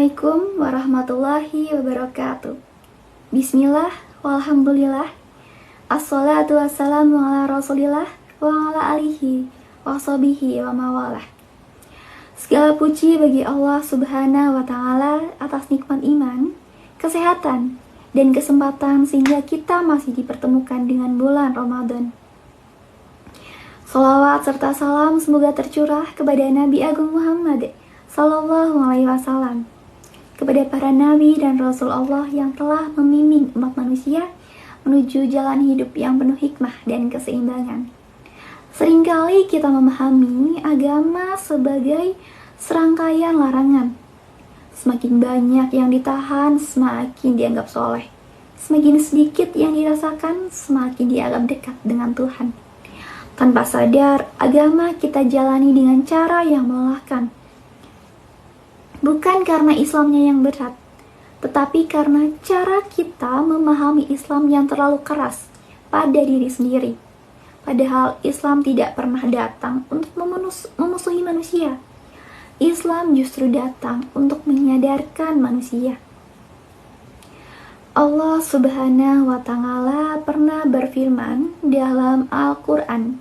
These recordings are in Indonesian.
Assalamualaikum warahmatullahi wabarakatuh. Bismillah, walhamdulillah. Assalatu wassalamu ala rasulillah wa ala alihi wa sahbihi wa mawalah. Segala puji bagi Allah subhanahu wa ta'ala atas nikmat iman, kesehatan, dan kesempatan sehingga kita masih dipertemukan dengan bulan Ramadan. Salawat serta salam semoga tercurah kepada Nabi Agung Muhammad Sallallahu Alaihi Wasallam, kepada para nabi dan rasul Allah yang telah membimbing umat manusia menuju jalan hidup yang penuh hikmah dan keseimbangan. Seringkali kita memahami agama sebagai serangkaian larangan. Semakin banyak yang ditahan, semakin dianggap soleh. Semakin sedikit yang dirasakan, semakin dianggap dekat dengan Tuhan. Tanpa sadar, agama kita jalani dengan cara yang melelahkan. Bukan karena Islamnya yang berat, tetapi karena cara kita memahami Islam yang terlalu keras pada diri sendiri. Padahal Islam tidak pernah datang untuk memusuhi manusia. Islam justru datang untuk menyadarkan manusia. Allah subhanahu wa ta'ala pernah berfirman dalam Al-Quran,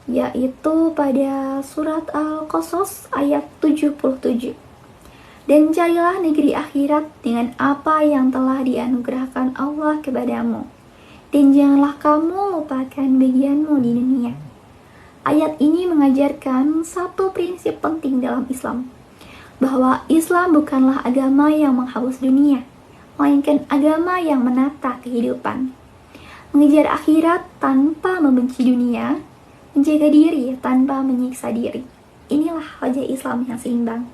yaitu pada surat Al-Qasas ayat 77. Dan carilah negeri akhirat dengan apa yang telah dianugerahkan Allah kepadamu. Dan janganlah kamu lupakan bagianmu di dunia. Ayat ini mengajarkan satu prinsip penting dalam Islam, bahwa Islam bukanlah agama yang menghaus dunia, melainkan agama yang menata kehidupan. Mengejar akhirat tanpa membenci dunia, menjaga diri tanpa menyiksa diri. Inilah wajah Islam yang seimbang.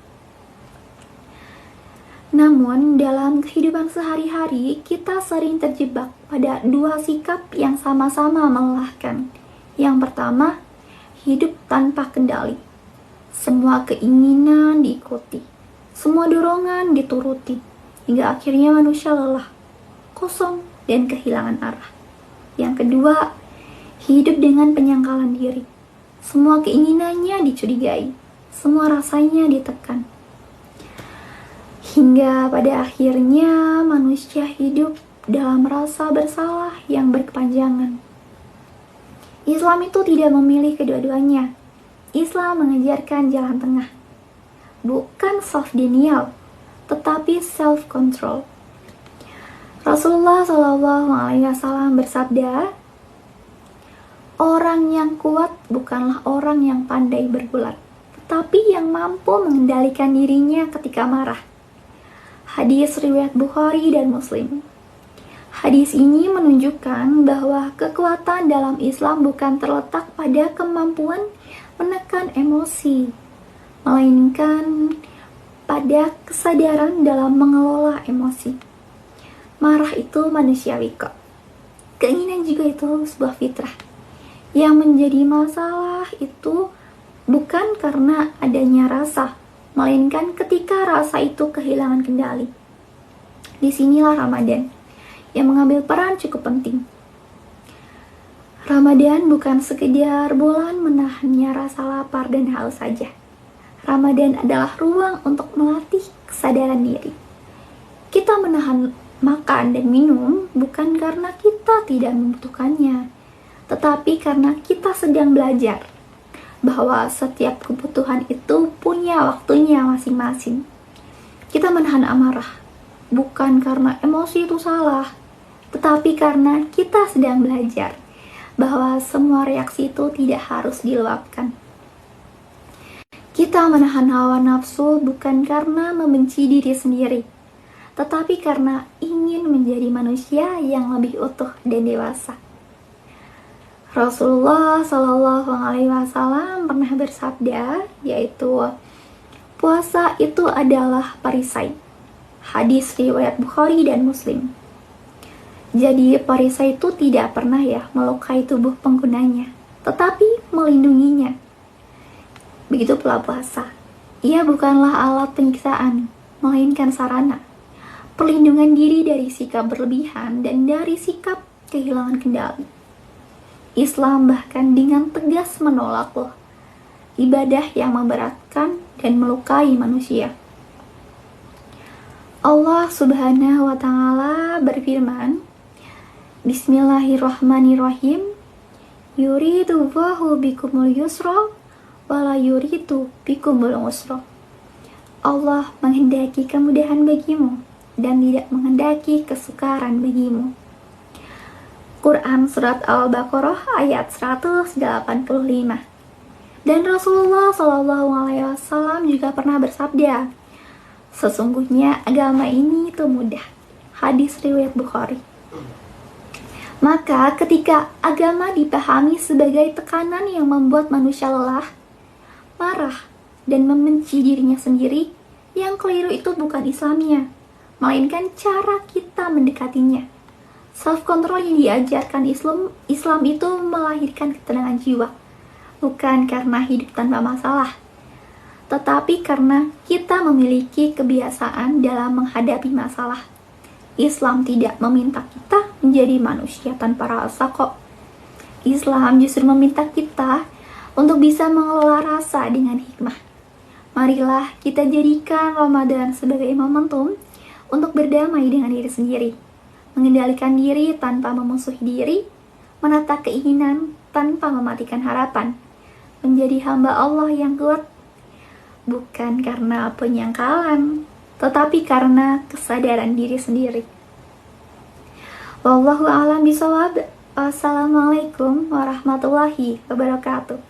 Namun, dalam kehidupan sehari-hari, kita sering terjebak pada dua sikap yang sama-sama melelahkan. Yang pertama, hidup tanpa kendali. Semua keinginan diikuti, semua dorongan dituruti, hingga akhirnya manusia lelah, kosong, dan kehilangan arah. Yang kedua, hidup dengan penyangkalan diri. Semua keinginannya dicurigai, semua rasanya ditekan. Hingga pada akhirnya manusia hidup dalam rasa bersalah yang berkepanjangan. Islam itu tidak memilih kedua-duanya. Islam mengajarkan jalan tengah. Bukan self-denial, tetapi self-control. Rasulullah SAW bersabda, orang yang kuat bukanlah orang yang pandai bergulat, tetapi yang mampu mengendalikan dirinya ketika marah. Hadis riwayat Bukhari dan Muslim. Hadis ini menunjukkan bahwa kekuatan dalam Islam bukan terletak pada kemampuan menekan emosi, melainkan pada kesadaran dalam mengelola emosi. Marah itu manusiawi kok. Keinginan juga itu sebuah fitrah. Yang menjadi masalah itu bukan karena adanya rasa, melainkan ketika rasa itu kehilangan kendali. Disinilah Ramadan yang mengambil peran cukup penting. Ramadan bukan sekedar bulan menahannya rasa lapar dan haus saja. Ramadan adalah ruang untuk melatih kesadaran diri. Kita menahan makan dan minum bukan karena kita tidak membutuhkannya, tetapi karena kita sedang belajar bahwa setiap kebutuhan itu punya waktunya masing-masing. Kita menahan amarah, bukan karena emosi itu salah, tetapi karena kita sedang belajar bahwa semua reaksi itu tidak harus diluapkan. Kita menahan hawa nafsu bukan karena membenci diri sendiri, tetapi karena ingin menjadi manusia yang lebih utuh dan dewasa. Rasulullah Shallallahu Alaihi Wasallam pernah bersabda, yaitu puasa itu adalah perisai. Hadis riwayat Bukhari dan Muslim. Jadi perisai itu tidak pernah melukai tubuh penggunanya, tetapi melindunginya. Begitu pula puasa. Ia bukanlah alat penyiksaan, melainkan sarana perlindungan diri dari sikap berlebihan dan dari sikap kehilangan kendali. Islam bahkan dengan tegas menolak ibadah yang memberatkan dan melukai manusia. Allah Subhanahu wa Ta'ala berfirman, Bismillahirrahmanirrahim. Yuridullahu bikumul yusra wala yuridu bikumul usra. Allah menghendaki kemudahan bagimu dan tidak menghendaki kesukaran bagimu. Quran Surat Al-Baqarah ayat 185. Dan Rasulullah SAW juga pernah bersabda, sesungguhnya agama ini itu mudah. Hadis riwayat Bukhari. Maka ketika agama dipahami sebagai tekanan yang membuat manusia lelah, marah, dan membenci dirinya sendiri, yang keliru itu bukan Islamnya, melainkan cara kita mendekatinya. Self-control yang diajarkan Islam itu melahirkan ketenangan jiwa, bukan karena hidup tanpa masalah, tetapi karena kita memiliki kebiasaan dalam menghadapi masalah. Islam tidak meminta kita menjadi manusia tanpa rasa kok. Islam justru meminta kita untuk bisa mengelola rasa dengan hikmah. Marilah kita jadikan Ramadan sebagai momentum untuk berdamai dengan diri sendiri, mengendalikan diri tanpa memusuhi diri, menata keinginan tanpa mematikan harapan, menjadi hamba Allah yang kuat, bukan karena penyangkalan, tetapi karena kesadaran diri sendiri. Wallahu a'lam bishawab. Wassalamualaikum warahmatullahi wabarakatuh.